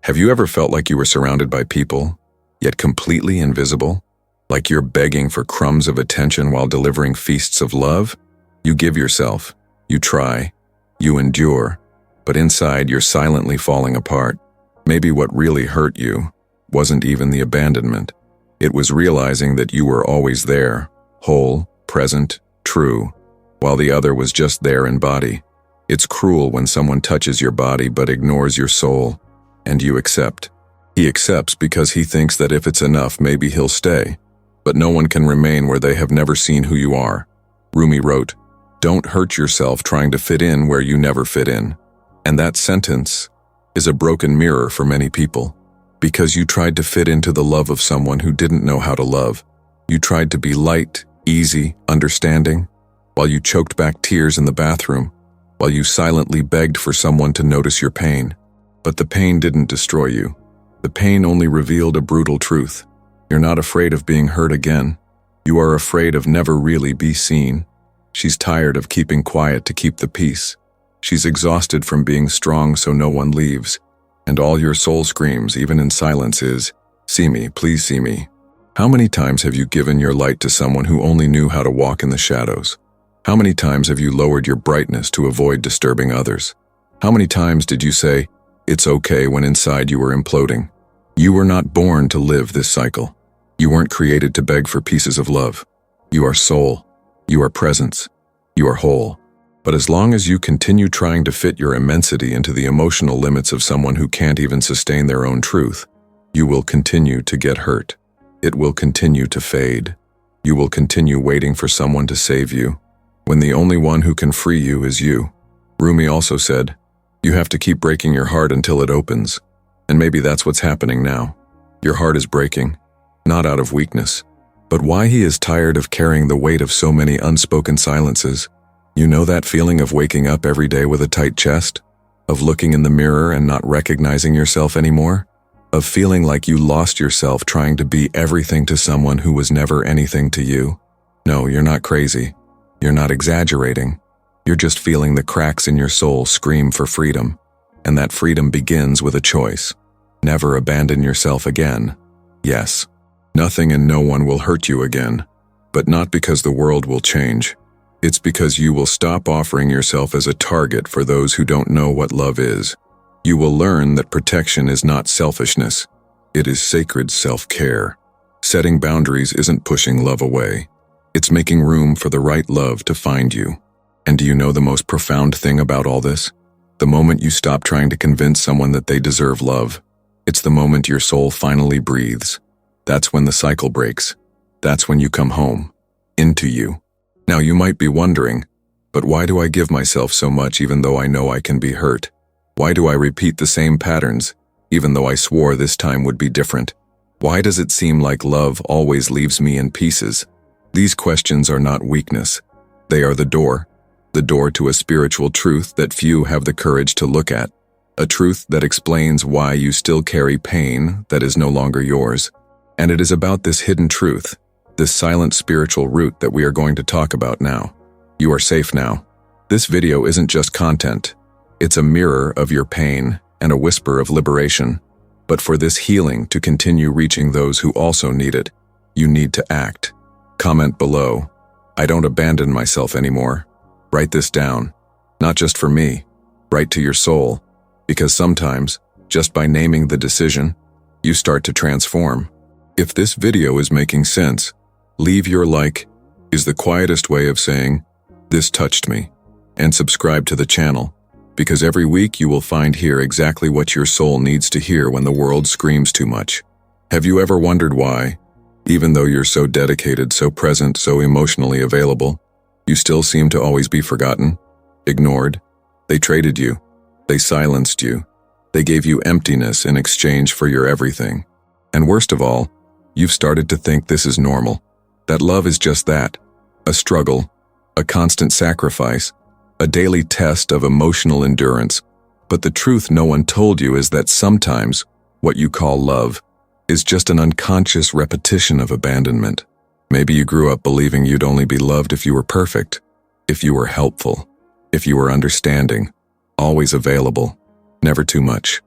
Have you ever felt like you were surrounded by people, yet completely invisible? Like you're begging for crumbs of attention while delivering feasts of love? You give yourself, you try, you endure, but inside you're silently falling apart. Maybe what really hurt you wasn't even the abandonment. It was realizing that you were always there, whole, present, true, while the other was just there in body. It's cruel when someone touches your body but ignores your soul, and you accept. He accepts because he thinks that if it's enough, maybe he'll stay. But no one can remain where they have never seen who you are. Rumi wrote, "Don't hurt yourself trying to fit in where you never fit in." And that sentence is a broken mirror for many people. Because you tried to fit into the love of someone who didn't know how to love. You tried to be light, easy, understanding, while you choked back tears in the bathroom, while you silently begged for someone to notice your pain. But the pain didn't destroy you. The pain only revealed a brutal truth. You're not afraid of being hurt again. You are afraid of never really be seen. She's tired of keeping quiet to keep the peace. She's exhausted from being strong so no one leaves. And all your soul screams, even in silence, is, "See me, please see me." How many times have you given your light to someone who only knew how to walk in the shadows? How many times have you lowered your brightness to avoid disturbing others? How many times did you say, "It's okay," when inside you were imploding? You were not born to live this cycle. You weren't created to beg for pieces of love. You are soul. You are presence. You are whole. But as long as you continue trying to fit your immensity into the emotional limits of someone who can't even sustain their own truth, you will continue to get hurt. It will continue to fade. You will continue waiting for someone to save you, when the only one who can free you is you. Rumi also said, "You have to keep breaking your heart until it opens." And maybe that's what's happening now. Your heart is breaking, not out of weakness, but why he is tired of carrying the weight of so many unspoken silences. You know that feeling of waking up every day with a tight chest? Of looking in the mirror and not recognizing yourself anymore? Of feeling like you lost yourself trying to be everything to someone who was never anything to you? No, you're not crazy. You're not exaggerating. You're just feeling the cracks in your soul scream for freedom. And that freedom begins with a choice. Never abandon yourself again. Yes, nothing and no one will hurt you again. But not because the world will change. It's because you will stop offering yourself as a target for those who don't know what love is. You will learn that protection is not selfishness. It is sacred self-care. Setting boundaries isn't pushing love away. It's making room for the right love to find you. And do you know the most profound thing about all this? The moment you stop trying to convince someone that they deserve love, it's the moment your soul finally breathes. That's when the cycle breaks. That's when you come home. Into you. Now you might be wondering, but why do I give myself so much even though I know I can be hurt? Why do I repeat the same patterns, even though I swore this time would be different? Why does it seem like love always leaves me in pieces? These questions are not weakness. They are the door to a spiritual truth that few have the courage to look at. A truth that explains why you still carry pain that is no longer yours. And it is about this hidden truth, this silent spiritual root that we are going to talk about now. You are safe now. This video isn't just content. It's a mirror of your pain and a whisper of liberation. But for this healing to continue reaching those who also need it, you need to act. Comment below, "I don't abandon myself anymore." Write this down. Not just for me. Write to your soul. Because sometimes, just by naming the decision, you start to transform. If this video is making sense, leave your like is the quietest way of saying, "This touched me," and subscribe to the channel, because every week you will find here exactly what your soul needs to hear when the world screams too much. Have you ever wondered why, even though you're so dedicated, so present, so emotionally available, you still seem to always be forgotten, ignored? They traded you. They silenced you. They gave you emptiness in exchange for your everything. And worst of all, you've started to think this is normal. That love is just that. A struggle, a constant sacrifice, a daily test of emotional endurance. But the truth no one told you is that sometimes what you call love is just an unconscious repetition of abandonment. Maybe you grew up believing you'd only be loved if you were perfect, if you were helpful, if you were understanding, always available, never too much.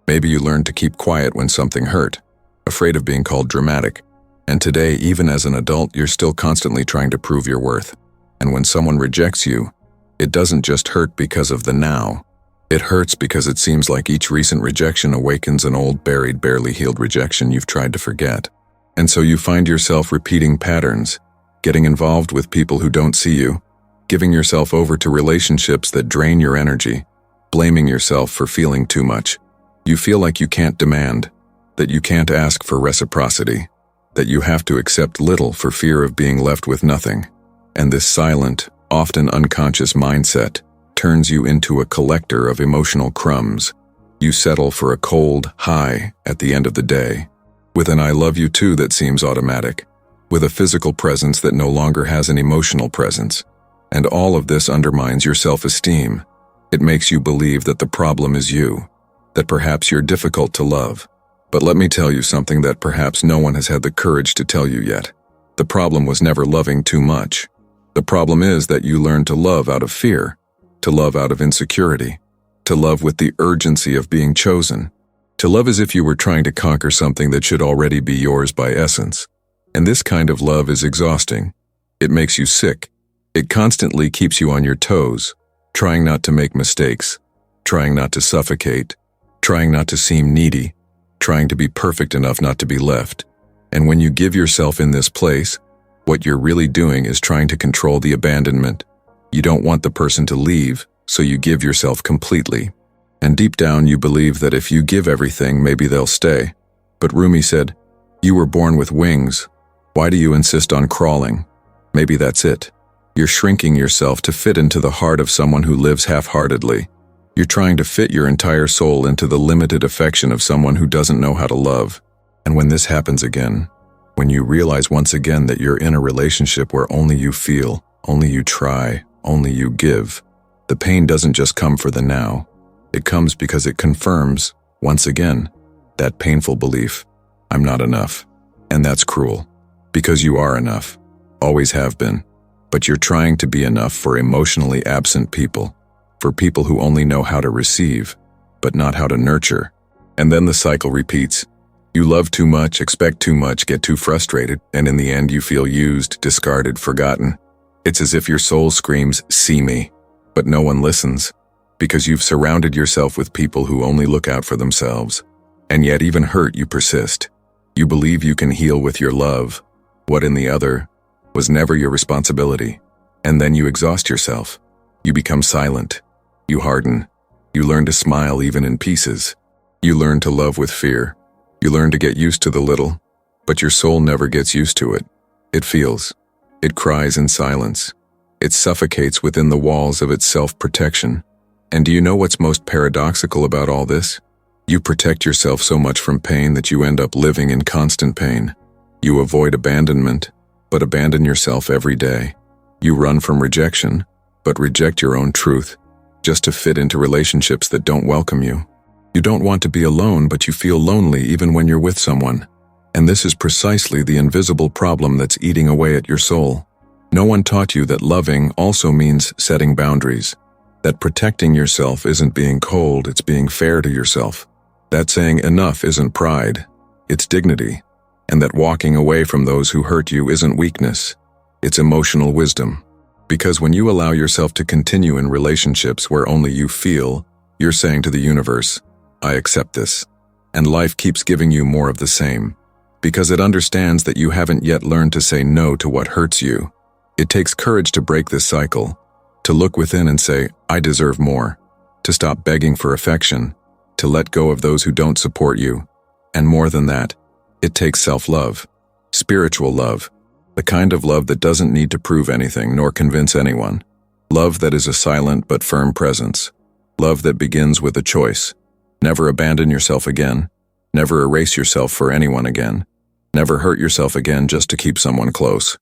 Maybe you learned to keep quiet when something hurt, afraid of being called dramatic. And today, even as an adult, you're still constantly trying to prove your worth. And when someone rejects you, it doesn't just hurt because of the now. It hurts because it seems like each recent rejection awakens an old, buried, barely healed rejection you've tried to forget. And so you find yourself repeating patterns, getting involved with people who don't see you, giving yourself over to relationships that drain your energy, blaming yourself for feeling too much. You feel like you can't demand, that you can't ask for reciprocity, that you have to accept little for fear of being left with nothing. And this silent, often unconscious mindset turns you into a collector of emotional crumbs. You settle for a cold hi at the end of the day, with an I love you too that seems automatic, with a physical presence that no longer has an emotional presence. And all of this undermines your self-esteem. It makes you believe that the problem is you, that perhaps you're difficult to love. But let me tell you something that perhaps no one has had the courage to tell you yet. The problem was never loving too much. The problem is that you learned to love out of fear, to love out of insecurity, to love with the urgency of being chosen, to love as if you were trying to conquer something that should already be yours by essence. And this kind of love is exhausting. It makes you sick. It constantly keeps you on your toes, trying not to make mistakes, trying not to suffocate, trying not to seem needy, trying to be perfect enough not to be left. And when you give yourself in this place, what you're really doing is trying to control the abandonment. You don't want the person to leave, so you give yourself completely. And deep down you believe that if you give everything, maybe they'll stay. But Rumi said, "You were born with wings. Why do you insist on crawling?" Maybe that's it. You're shrinking yourself to fit into the heart of someone who lives half-heartedly. You're trying to fit your entire soul into the limited affection of someone who doesn't know how to love. And when this happens again, when you realize once again that you're in a relationship where only you feel, only you try, only you give, the pain doesn't just come for the now. It comes because it confirms, once again, that painful belief, I'm not enough. And that's cruel, because you are enough, always have been. But you're trying to be enough for emotionally absent people, for people who only know how to receive, but not how to nurture. And then the cycle repeats. You love too much, expect too much, get too frustrated, and in the end you feel used, discarded, forgotten. It's as if your soul screams, "See me," but no one listens, because you've surrounded yourself with people who only look out for themselves. And yet even hurt, you persist. You believe you can heal with your love. What in the other was never your responsibility. And then you exhaust yourself. You become silent. You harden. You learn to smile even in pieces. You learn to love with fear. You learn to get used to the little, but your soul never gets used to it. It feels. It cries in silence. It suffocates within the walls of its self-protection. And do you know what's most paradoxical about all this? You protect yourself so much from pain that you end up living in constant pain. You avoid abandonment, but abandon yourself every day. You run from rejection, but reject your own truth, just to fit into relationships that don't welcome you. You don't want to be alone, but you feel lonely even when you're with someone. And this is precisely the invisible problem that's eating away at your soul. No one taught you that loving also means setting boundaries, that protecting yourself isn't being cold, it's being fair to yourself, that saying enough isn't pride, it's dignity, and that walking away from those who hurt you isn't weakness, it's emotional wisdom. Because when you allow yourself to continue in relationships where only you feel, you're saying to the universe, I accept this. And life keeps giving you more of the same, because it understands that you haven't yet learned to say no to what hurts you. It takes courage to break this cycle, to look within and say, I deserve more, to stop begging for affection, to let go of those who don't support you. And more than that, it takes self-love, spiritual love, the kind of love that doesn't need to prove anything nor convince anyone. Love that is a silent but firm presence. Love that begins with a choice. Never abandon yourself again. Never erase yourself for anyone again. Never hurt yourself again just to keep someone close.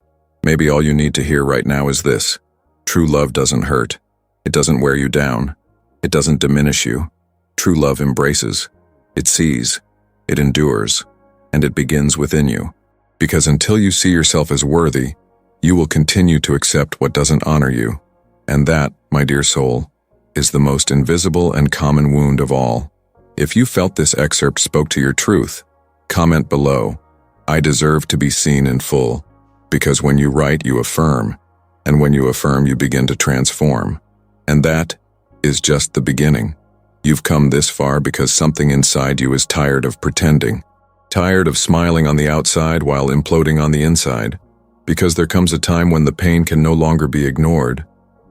Maybe all you need to hear right now is this. True love doesn't hurt. It doesn't wear you down. It doesn't diminish you. True love embraces. It sees. It endures. And it begins within you. Because until you see yourself as worthy, you will continue to accept what doesn't honor you. And that, my dear soul, is the most invisible and common wound of all. If you felt this excerpt spoke to your truth, comment below. I deserve to be seen in full. Because when you write, you affirm. And when you affirm, you begin to transform. And that is just the beginning. You've come this far because something inside you is tired of pretending. Tired of smiling on the outside while imploding on the inside. Because there comes a time when the pain can no longer be ignored,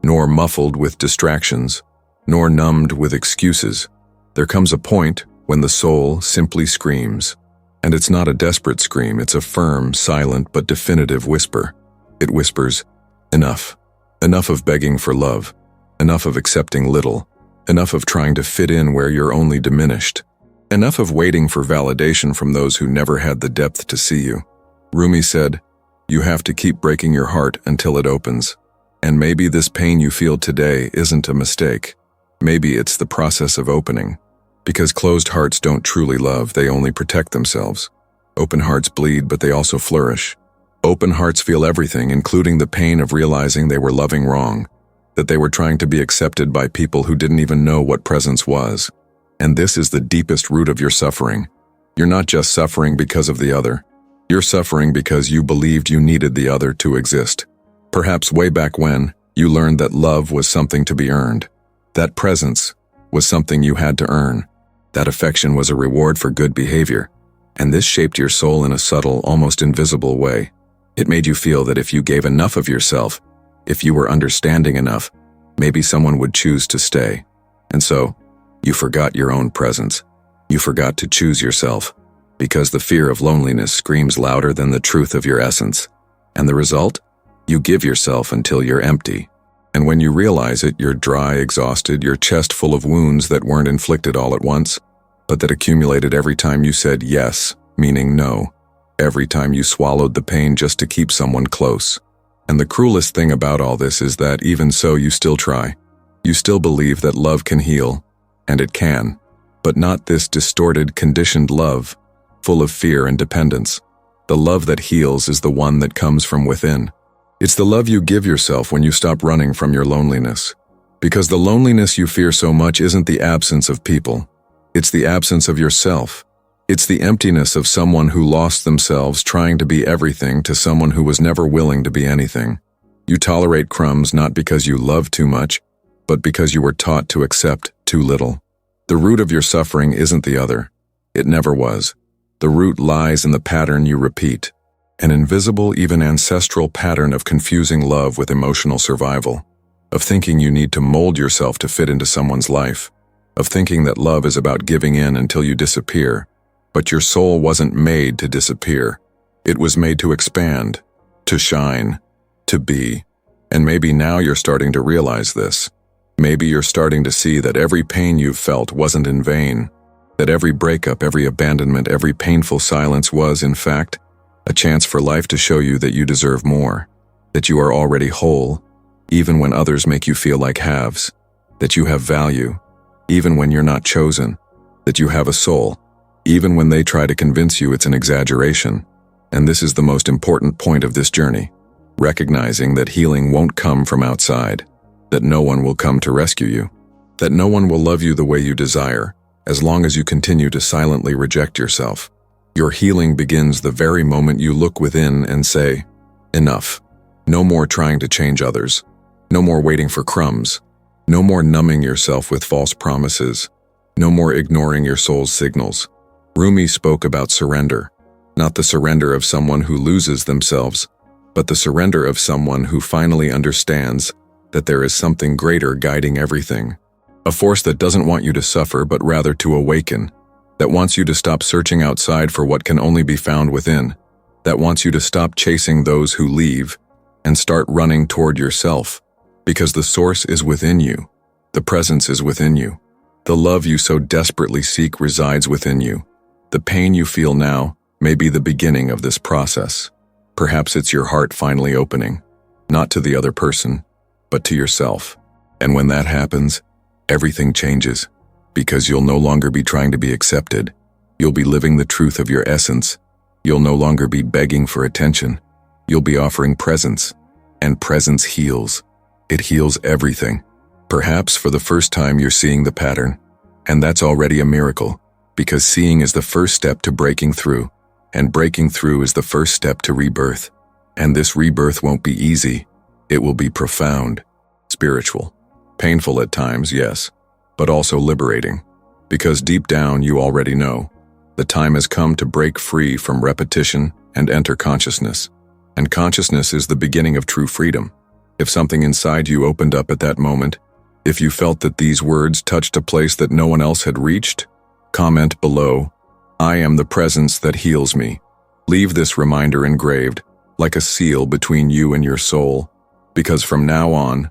nor muffled with distractions, nor numbed with excuses. There comes a point when the soul simply screams. And it's not a desperate scream, it's a firm, silent, but definitive whisper. It whispers, enough. Enough of begging for love. Enough of accepting little. Enough of trying to fit in where you're only diminished. Enough of waiting for validation from those who never had the depth to see you. Rumi said, you have to keep breaking your heart until it opens. And maybe this pain you feel today isn't a mistake. Maybe it's the process of opening. Because closed hearts don't truly love, they only protect themselves. Open hearts bleed, but they also flourish. Open hearts feel everything, including the pain of realizing they were loving wrong, that they were trying to be accepted by people who didn't even know what presence was. And this is the deepest root of your suffering. You're not just suffering because of the other. You're suffering because you believed you needed the other to exist. Perhaps way back when, you learned that love was something to be earned. That presence was something you had to earn. That affection was a reward for good behavior. And this shaped your soul in a subtle, almost invisible way. It made you feel that if you gave enough of yourself, if you were understanding enough, maybe someone would choose to stay. And so, you forgot your own presence. You forgot to choose yourself. Because the fear of loneliness screams louder than the truth of your essence. And the result? You give yourself until you're empty. And when you realize it, you're dry, exhausted, your chest full of wounds that weren't inflicted all at once, but that accumulated every time you said yes, meaning no. Every time you swallowed the pain just to keep someone close. And the cruelest thing about all this is that even so, you still try. You still believe that love can heal. And it can. But not this distorted, conditioned love, full of fear and dependence. The love that heals is the one that comes from within. It's the love you give yourself when you stop running from your loneliness. Because the loneliness you fear so much isn't the absence of people. It's the absence of yourself. It's the emptiness of someone who lost themselves trying to be everything to someone who was never willing to be anything. You tolerate crumbs not because you love too much, but because you were taught to accept too little. The root of your suffering isn't the other. It never was. The root lies in the pattern you repeat. An invisible, even ancestral pattern of confusing love with emotional survival. Of thinking you need to mold yourself to fit into someone's life. Of thinking that love is about giving in until you disappear. But your soul wasn't made to disappear. It was made to expand, to shine, to be. And maybe now you're starting to realize this. Maybe you're starting to see that every pain you've felt wasn't in vain. That every breakup, every abandonment, every painful silence was, in fact, a chance for life to show you that you deserve more. That you are already whole, even when others make you feel like halves. That you have value, even when you're not chosen. That you have a soul, even when they try to convince you it's an exaggeration. And this is the most important point of this journey. Recognizing that healing won't come from outside. That no one will come to rescue you. That no one will love you the way you desire, as long as you continue to silently reject yourself. Your healing begins the very moment you look within and say, enough. No more trying to change others. No more waiting for crumbs. No more numbing yourself with false promises. No more ignoring your soul's signals. Rumi spoke about surrender, not the surrender of someone who loses themselves, but the surrender of someone who finally understands that there is something greater guiding everything. A force that doesn't want you to suffer, but rather to awaken. That wants you to stop searching outside for what can only be found within. That wants you to stop chasing those who leave and start running toward yourself. Because the source is within you. The presence is within you. The love you so desperately seek resides within you. The pain you feel now may be the beginning of this process. Perhaps it's your heart finally opening, not to the other person, but to yourself. And when that happens, everything changes. Because you'll no longer be trying to be accepted. You'll be living the truth of your essence. You'll no longer be begging for attention. You'll be offering presence. And presence heals. It heals everything. Perhaps for the first time you're seeing the pattern. And that's already a miracle, because seeing is the first step to breaking through, and breaking through is the first step to rebirth. And this rebirth won't be easy. It will be profound, spiritual, painful at times, yes, but also liberating, because deep down you already know the time has come to break free from repetition and enter consciousness. And consciousness is the beginning of true freedom. If something inside you opened up at that moment, if you felt that these words touched a place that no one else had reached, comment below, "I am the presence that heals me." Leave this reminder engraved, like a seal between you and your soul, because from now on,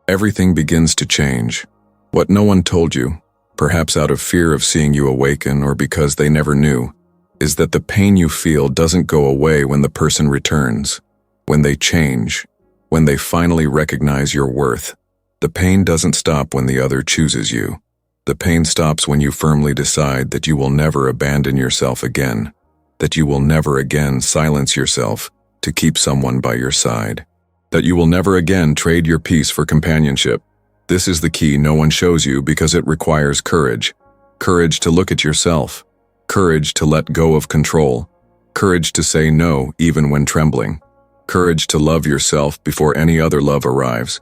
everything begins to change. What no one told you, perhaps out of fear of seeing you awaken or because they never knew, is that the pain you feel doesn't go away when the person returns, when they change, when they finally recognize your worth. The pain doesn't stop when the other chooses you. The pain stops when you firmly decide that you will never abandon yourself again, that you will never again silence yourself to keep someone by your side, that you will never again trade your peace for companionship. This is the key no one shows you because it requires courage. Courage to look at yourself. Courage to let go of control. Courage to say no even when trembling. Courage to love yourself before any other love arrives.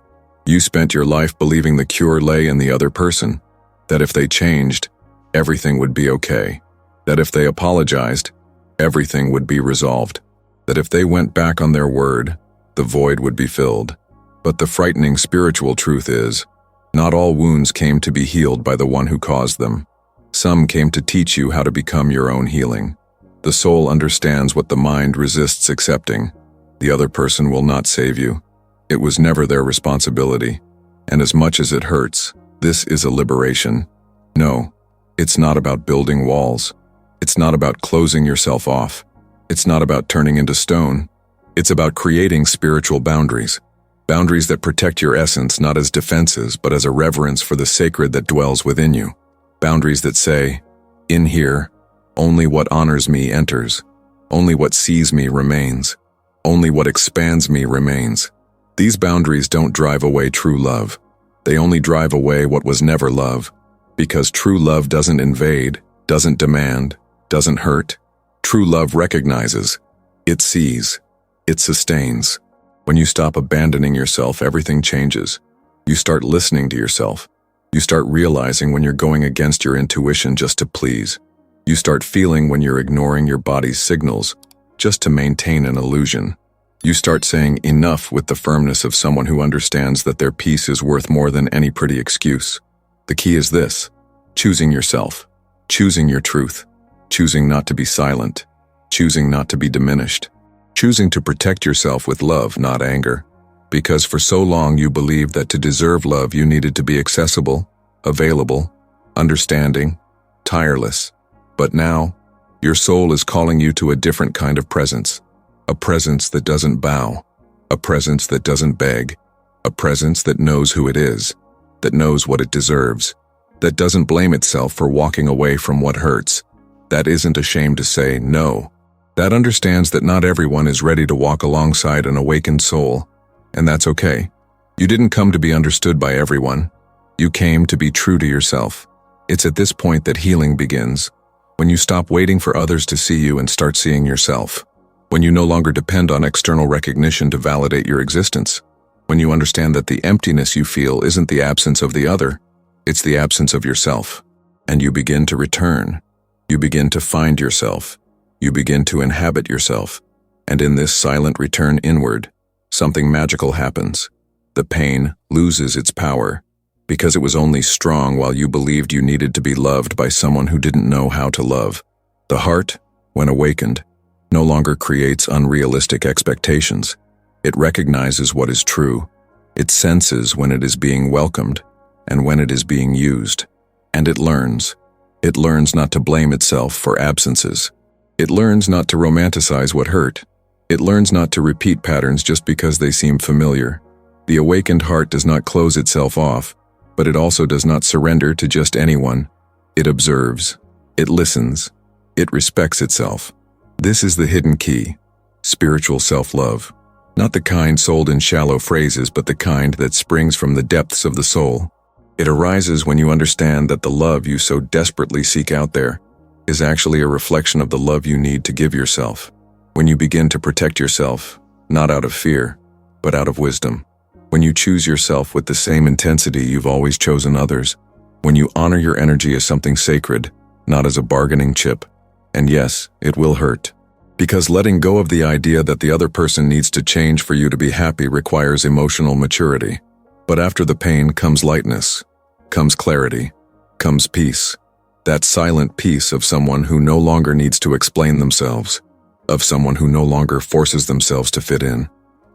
You spent your life believing the cure lay in the other person, that if they changed, everything would be okay, that if they apologized, everything would be resolved, that if they went back on their word, the void would be filled. But the frightening spiritual truth is, not all wounds came to be healed by the one who caused them. Some came to teach you how to become your own healing. The soul understands what the mind resists accepting. The other person will not save you. It was never their responsibility. And as much as it hurts, this is a liberation. No, it's not about building walls. It's not about closing yourself off. It's not about turning into stone. It's about creating spiritual boundaries. Boundaries that protect your essence not as defenses but as a reverence for the sacred that dwells within you. Boundaries that say, in here, only what honors me enters. Only what sees me remains. Only what expands me remains. These boundaries don't drive away true love. They only drive away what was never love. Because true love doesn't invade, doesn't demand, doesn't hurt. True love recognizes. It sees. It sustains. When you stop abandoning yourself, everything changes. You start listening to yourself. You start realizing when you're going against your intuition just to please. You start feeling when you're ignoring your body's signals just to maintain an illusion. You start saying enough with the firmness of someone who understands that their peace is worth more than any pretty excuse. The key is this: choosing yourself, choosing your truth, choosing not to be silent, choosing not to be diminished. Choosing to protect yourself with love, not anger. Because for so long you believed that to deserve love you needed to be accessible, available, understanding, tireless. But now, your soul is calling you to a different kind of presence. A presence that doesn't bow. A presence that doesn't beg. A presence that knows who it is. That knows what it deserves. That doesn't blame itself for walking away from what hurts. That isn't ashamed to say no. That understands that not everyone is ready to walk alongside an awakened soul, and that's okay. You didn't come to be understood by everyone. You came to be true to yourself. It's at this point that healing begins, when you stop waiting for others to see you and start seeing yourself. When you no longer depend on external recognition to validate your existence. When you understand that the emptiness you feel isn't the absence of the other, it's the absence of yourself. And you begin to return. You begin to find yourself. You begin to inhabit yourself, and in this silent return inward, something magical happens. The pain loses its power, because it was only strong while you believed you needed to be loved by someone who didn't know how to love. The heart, when awakened, no longer creates unrealistic expectations. It recognizes what is true. It senses when it is being welcomed, and when it is being used. And it learns. It learns not to blame itself for absences. It learns not to romanticize what hurt. It learns not to repeat patterns just because they seem familiar. The awakened heart does not close itself off, but it also does not surrender to just anyone. It observes. It listens. It respects itself. This is the hidden key. Spiritual self-love. Not the kind sold in shallow phrases, but the kind that springs from the depths of the soul. It arises when you understand that the love you so desperately seek out there is actually a reflection of the love you need to give yourself. When you begin to protect yourself, not out of fear, but out of wisdom. When you choose yourself with the same intensity you've always chosen others. When you honor your energy as something sacred, not as a bargaining chip. And yes, it will hurt. Because letting go of the idea that the other person needs to change for you to be happy requires emotional maturity. But after the pain comes lightness, comes clarity, comes peace. That silent peace of someone who no longer needs to explain themselves, of someone who no longer forces themselves to fit in,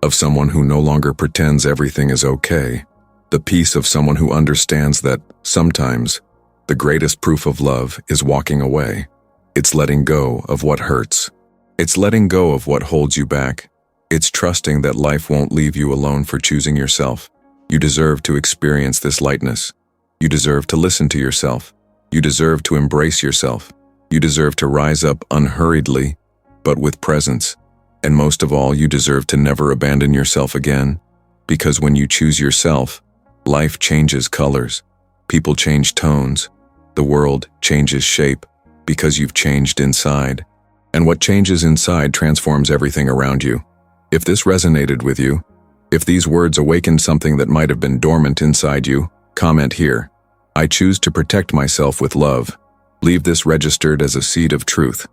of someone who no longer pretends everything is okay. The peace of someone who understands that, sometimes, the greatest proof of love is walking away. It's letting go of what hurts. It's letting go of what holds you back. It's trusting that life won't leave you alone for choosing yourself. You deserve to experience this lightness. You deserve to listen to yourself. You deserve to embrace yourself. You deserve to rise up unhurriedly, but with presence. And most of all, you deserve to never abandon yourself again. Because when you choose yourself, life changes colors. People change tones. The world changes shape because you've changed inside. And what changes inside transforms everything around you. If this resonated with you, if these words awakened something that might have been dormant inside you, comment here. I choose to protect myself with love. Leave this registered as a seed of truth.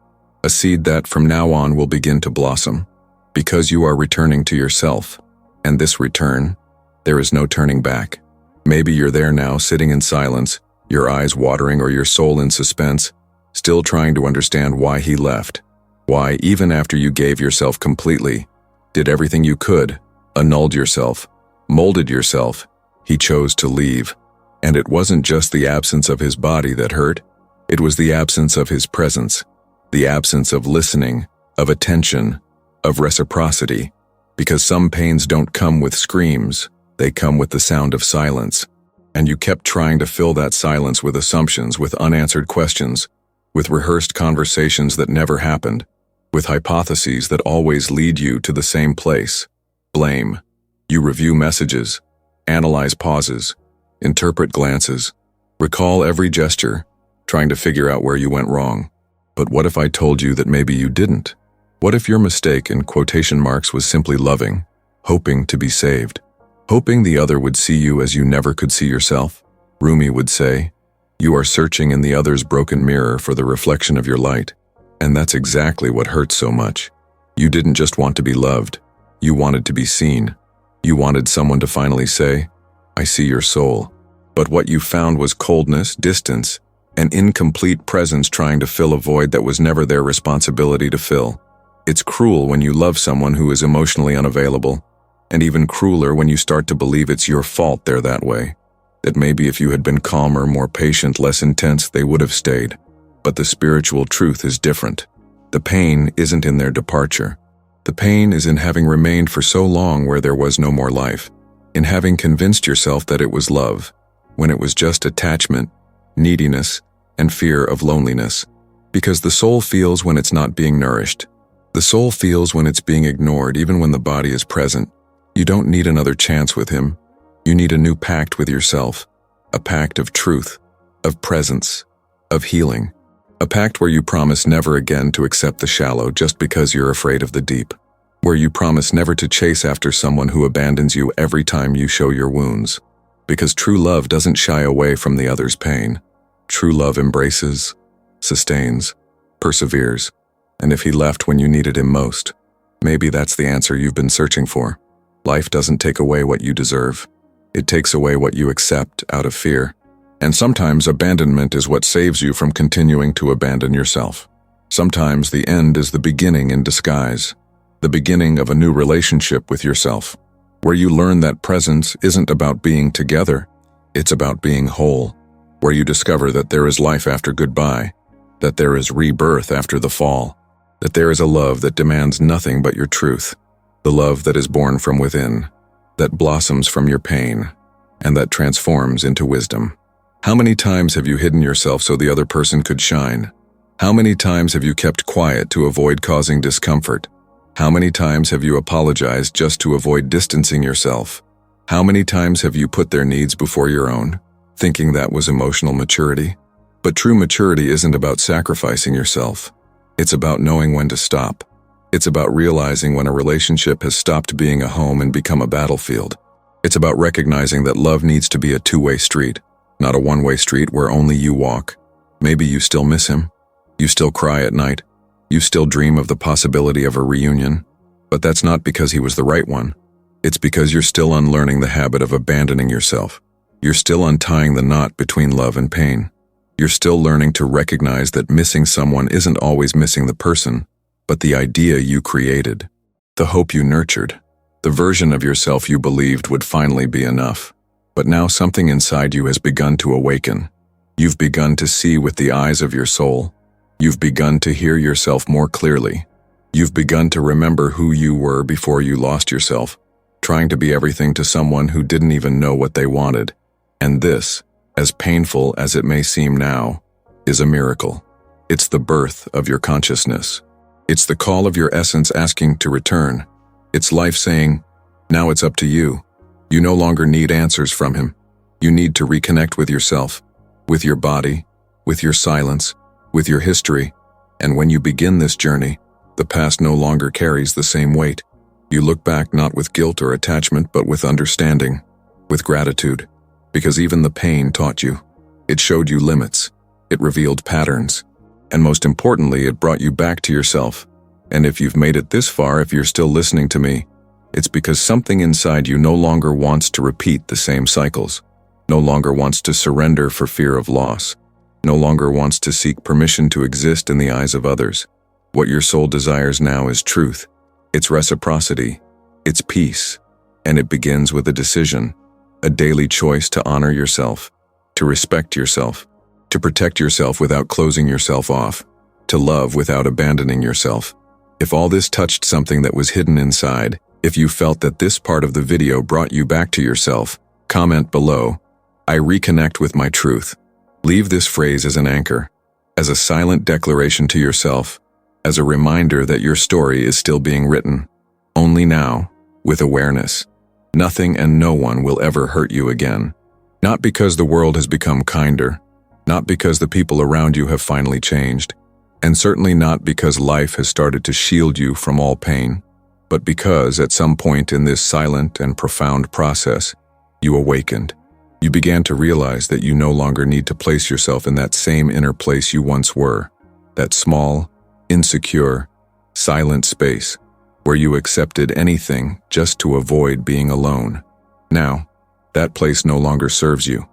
A seed that from now on will begin to blossom. Because you are returning to yourself. And this return, there is no turning back. Maybe you're there now, sitting in silence, your eyes watering or your soul in suspense, still trying to understand why he left. Why, even after you gave yourself completely, did everything you could, annulled yourself, molded yourself, he chose to leave. And it wasn't just the absence of his body that hurt, it was the absence of his presence, the absence of listening, of attention, of reciprocity. Because some pains don't come with screams, they come with the sound of silence. And you kept trying to fill that silence with assumptions, with unanswered questions, with rehearsed conversations that never happened, with hypotheses that always lead you to the same place. Blame. You review messages, analyze pauses, interpret glances, recall every gesture, trying to figure out where you went wrong. But what if I told you that maybe you didn't? What if your mistake, in quotation marks, was simply loving, hoping to be saved, hoping the other would see you as you never could see yourself? Rumi would say, you are searching in the other's broken mirror for the reflection of your light. And that's exactly what hurts so much. You didn't just want to be loved. You wanted to be seen. You wanted someone to finally say, I see your soul. But what you found was coldness, distance, an incomplete presence trying to fill a void that was never their responsibility to fill. It's cruel when you love someone who is emotionally unavailable, and even crueler when you start to believe it's your fault they're that way. That maybe if you had been calmer, more patient, less intense, they would have stayed. But the spiritual truth is different. The pain isn't in their departure. The pain is in having remained for so long where there was no more life, in having convinced yourself that it was love, when it was just attachment, neediness, and fear of loneliness. Because the soul feels when it's not being nourished. The soul feels when it's being ignored, even when the body is present. You don't need another chance with him. You need a new pact with yourself, a pact of truth, of presence, of healing, a pact where you promise never again to accept the shallow just because you're afraid of the deep, where you promise never to chase after someone who abandons you every time you show your wounds, because true love doesn't shy away from the other's pain. True love embraces, sustains, perseveres, and if he left when you needed him most, maybe that's the answer you've been searching for. Life doesn't take away what you deserve. It takes away what you accept out of fear. And sometimes abandonment is what saves you from continuing to abandon yourself. Sometimes the end is the beginning in disguise, the beginning of a new relationship with yourself, where you learn that presence isn't about being together, it's about being whole, where you discover that there is life after goodbye, that there is rebirth after the fall, that there is a love that demands nothing but your truth, the love that is born from within, that blossoms from your pain, and that transforms into wisdom. How many times have you hidden yourself so the other person could shine? How many times have you kept quiet to avoid causing discomfort? How many times have you apologized just to avoid distancing yourself? How many times have you put their needs before your own? thinking that was emotional maturity. But true maturity isn't about sacrificing yourself. It's about knowing when to stop. It's about realizing when a relationship has stopped being a home and become a battlefield. It's about recognizing that love needs to be a two-way street, not a one-way street where only you walk. Maybe you still miss him. You still cry at night. You still dream of the possibility of a reunion. But that's not because he was the right one. It's because you're still unlearning the habit of abandoning yourself. You're still untying the knot between love and pain. You're still learning to recognize that missing someone isn't always missing the person, but the idea you created, the hope you nurtured, the version of yourself you believed would finally be enough. But now something inside you has begun to awaken. You've begun to see with the eyes of your soul. You've begun to hear yourself more clearly. You've begun to remember who you were before you lost yourself, trying to be everything to someone who didn't even know what they wanted. And this, as painful as it may seem now, is a miracle. It's the birth of your consciousness. It's the call of your essence asking to return. It's life saying, now it's up to you. You no longer need answers from him. You need to reconnect with yourself, with your body, with your silence, with your history. And when you begin this journey, the past no longer carries the same weight. You look back not with guilt or attachment, but with understanding, with gratitude. Because even the pain taught you. It showed you limits. It revealed patterns. And most importantly, it brought you back to yourself. And if you've made it this far, if you're still listening to me, it's because something inside you no longer wants to repeat the same cycles, no longer wants to surrender for fear of loss, no longer wants to seek permission to exist in the eyes of others. What your soul desires now is truth. It's reciprocity. It's peace. And it begins with a decision, a daily choice to honor yourself, to respect yourself, to protect yourself without closing yourself off, to love without abandoning yourself. If all this touched something that was hidden inside, if you felt that this part of the video brought you back to yourself, comment below, I reconnect with my truth. Leave this phrase as an anchor, as a silent declaration to yourself, as a reminder that your story is still being written. Only now, with awareness. Nothing and no one will ever hurt you again. Not because the world has become kinder, not because the people around you have finally changed, and certainly not because life has started to shield you from all pain, but because at some point in this silent and profound process, you awakened. You began to realize that you no longer need to place yourself in that same inner place you once were, that small, insecure, silent space where you accepted anything just to avoid being alone. Now, that place no longer serves you.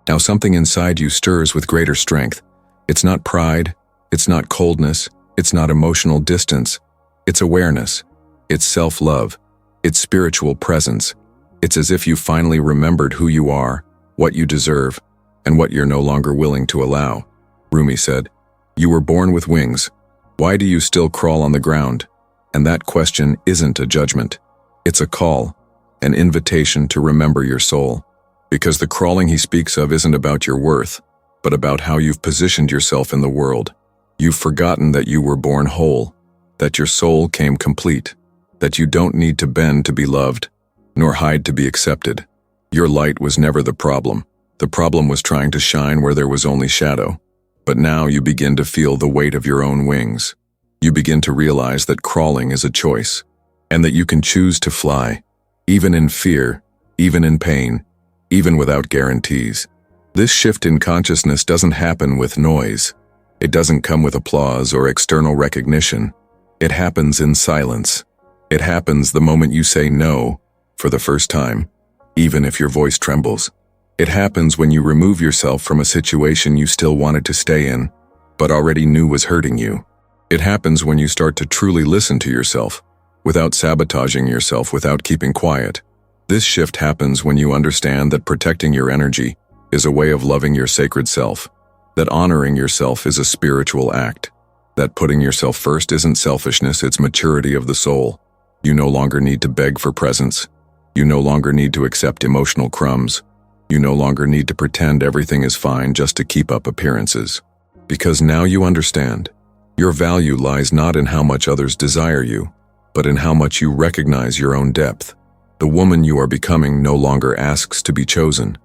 Now something inside you stirs with greater strength. It's not pride, it's not coldness, it's not emotional distance. It's awareness, it's self-love, it's spiritual presence. It's as if you finally remembered who you are, what you deserve, and what you're no longer willing to allow. Rumi said, "You were born with wings. Why do you still crawl on the ground?" And that question isn't a judgment. It's a call, an invitation to remember your soul. Because the crawling he speaks of isn't about your worth, but about how you've positioned yourself in the world. You've forgotten that you were born whole, that your soul came complete, that you don't need to bend to be loved, nor hide to be accepted. Your light was never the problem. The problem was trying to shine where there was only shadow. But now you begin to feel the weight of your own wings. You begin to realize that crawling is a choice, and that you can choose to fly, even in fear, even in pain, even without guarantees. This shift in consciousness doesn't happen with noise. It doesn't come with applause or external recognition. It happens in silence. It happens the moment you say no for the first time, even if your voice trembles. It happens when you remove yourself from a situation you still wanted to stay in, but already knew was hurting you. It happens when you start to truly listen to yourself, without sabotaging yourself, without keeping quiet. This shift happens when you understand that protecting your energy is a way of loving your sacred self, that honoring yourself is a spiritual act, that putting yourself first isn't selfishness, it's maturity of the soul. You no longer need to beg for presents. You no longer need to accept emotional crumbs. You no longer need to pretend everything is fine just to keep up appearances. Because now you understand. Your value lies not in how much others desire you, but in how much you recognize your own depth. The woman you are becoming no longer asks to be chosen.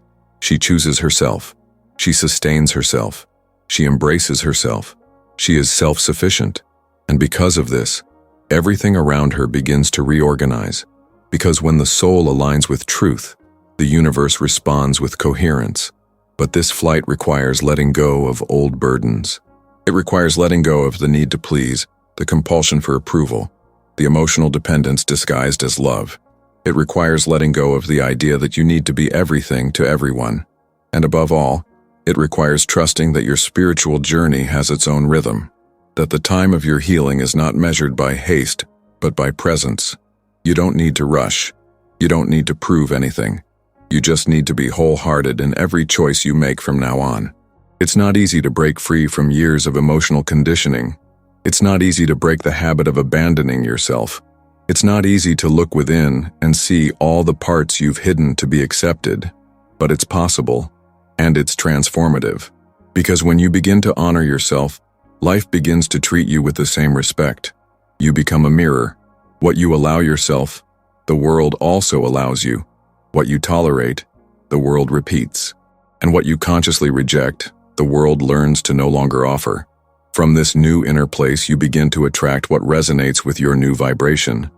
She chooses herself. She sustains herself. She embraces herself. She is self-sufficient. And because of this, everything around her begins to reorganize. Because when the soul aligns with truth, the universe responds with coherence. But this flight requires letting go of old burdens. It requires letting go of the need to please, the compulsion for approval, the emotional dependence disguised as love. It requires letting go of the idea that you need to be everything to everyone. And above all, it requires trusting that your spiritual journey has its own rhythm, that the time of your healing is not measured by haste, but by presence. You don't need to rush. You don't need to prove anything. You just need to be wholehearted in every choice you make from now on. It's not easy to break free from years of emotional conditioning. It's not easy to break the habit of abandoning yourself. It's not easy to look within and see all the parts you've hidden to be accepted. But it's possible, and it's transformative. Because when you begin to honor yourself, life begins to treat you with the same respect. You become a mirror. What you allow yourself, the world also allows you. What you tolerate, the world repeats. And what you consciously reject, the world learns to no longer offer. From this new inner place, you begin to attract what resonates with your new vibration.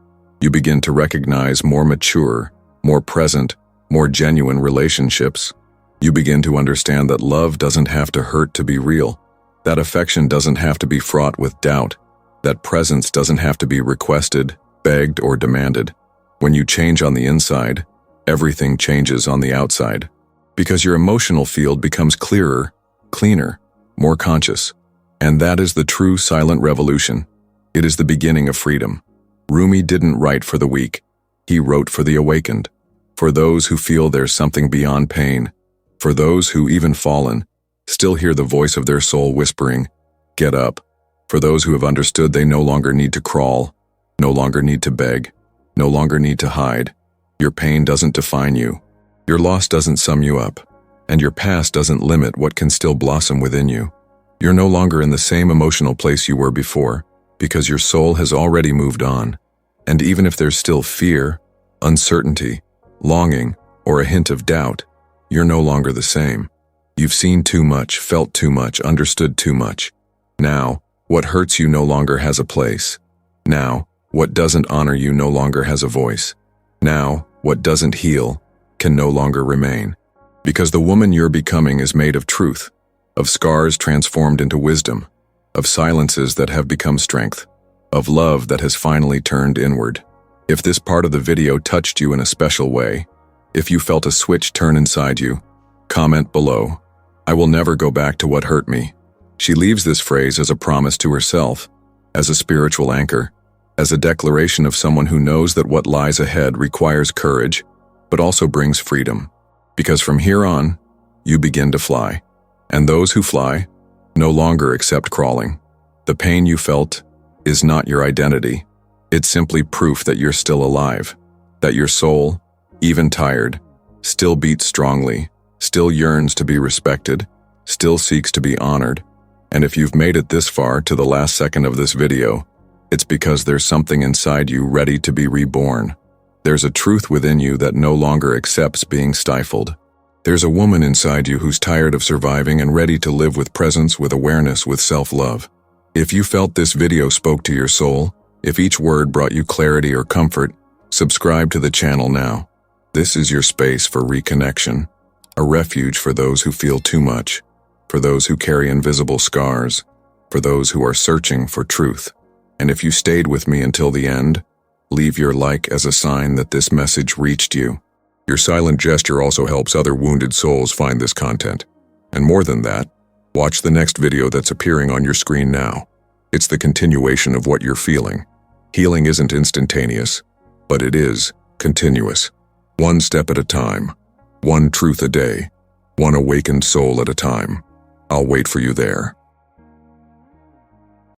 You begin to recognize more mature, more present, more genuine relationships. You begin to understand that love doesn't have to hurt to be real, that affection doesn't have to be fraught with doubt, that presence doesn't have to be requested, begged, or demanded. When you change on the inside, everything changes on the outside. Because your emotional field becomes clearer, cleaner, more conscious. And that is the true silent revolution. It is the beginning of freedom. Rumi didn't write for the weak. He wrote for the awakened. For those who feel there's something beyond pain. For those who, even fallen, still hear the voice of their soul whispering, "Get up." For those who have understood they no longer need to crawl, no longer need to beg, no longer need to hide. Your pain doesn't define you. Your loss doesn't sum you up. And your past doesn't limit what can still blossom within you. You're no longer in the same emotional place you were before, because your soul has already moved on. And even if there's still fear, uncertainty, longing, or a hint of doubt, you're no longer the same. You've seen too much, felt too much, understood too much. Now, what hurts you no longer has a place. Now, what doesn't honor you no longer has a voice. Now, what doesn't heal can no longer remain. Because the woman you're becoming is made of truth, of scars transformed into wisdom, of silences that have become strength, of love that has finally turned inward. If this part of the video touched you in a special way, if you felt a switch turn inside you, comment below. I will never go back to what hurt me. She leaves this phrase as a promise to herself, as a spiritual anchor, as a declaration of someone who knows that what lies ahead requires courage, but also brings freedom. Because from here on, you begin to fly. And those who fly no longer accept crawling. The pain you felt is not your identity. It's simply proof that you're still alive, that your soul, even tired, still beats strongly, still yearns to be respected, still seeks to be honored. And if you've made it this far to the last second of this video, it's because there's something inside you ready to be reborn. There's a truth within you that no longer accepts being stifled. There's a woman inside you who's tired of surviving and ready to live with presence, with awareness, with self-love. If you felt this video spoke to your soul, if each word brought you clarity or comfort, subscribe to the channel now. This is your space for reconnection, a refuge for those who feel too much, for those who carry invisible scars, for those who are searching for truth. And if you stayed with me until the end, leave your like as a sign that this message reached you. Your silent gesture also helps other wounded souls find this content. And more than that, watch the next video that's appearing on your screen now. It's the continuation of what you're feeling. Healing isn't instantaneous, but it is continuous. One step at a time, one truth a day, one awakened soul at a time. I'll wait for you there.